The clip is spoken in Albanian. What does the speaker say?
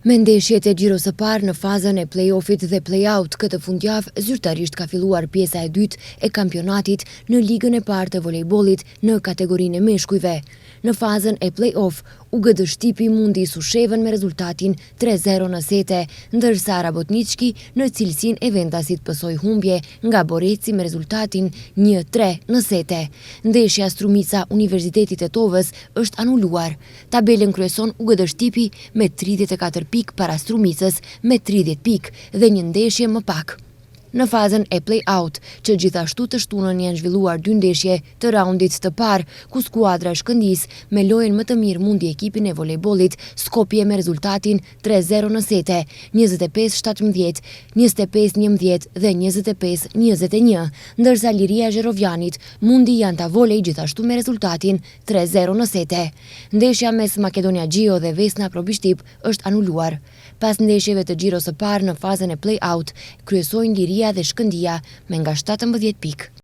Me ndeshjet e Gjiros së parë në fazën e play-offit dhe play-out këtë fundjavë, zyrtarisht ka filluar pjesa e dytë e kampionatit në ligën e parë të volejbollit në kategorinë e meshkujve. Në fazën e play-off, UGD Shtipi mundi Sushevën me rezultatin 3-0 në sete, ndërsa Rabotnički në cilësinë e Ventasit pësoi humbje nga Boreci me rezultatin 1-3 në sete. Ndeshja Strumica Universitetit e Tovës është anuluar. Tabelën kryeson UGD Shtipi me 34 pikë para Strumicës me 30 pikë dhe një ndeshje më pak. Në fazën e play-out, që gjithashtu të shtunën janë zhvilluar 2 ndeshje të raundit të parë, ku skuadra e Shkëndijës me lojën më të mirë mundi ekipin e volejbollit Skopje me rezultatin 3-0 në sete, 25-17, 25-11 dhe 25-21, ndërsa Liria Zherovjanit mundi Janta Volej gjithashtu me rezultatin 3-0 në sete. Ndeshja mes Makedonia Gjio dhe Vesna Probishtip është anuluar. Pas ndeshjeve të Gjiros së parë në fazën e play-out, kryesojnë Liria dhe Shkëndija me nga 17 pikë.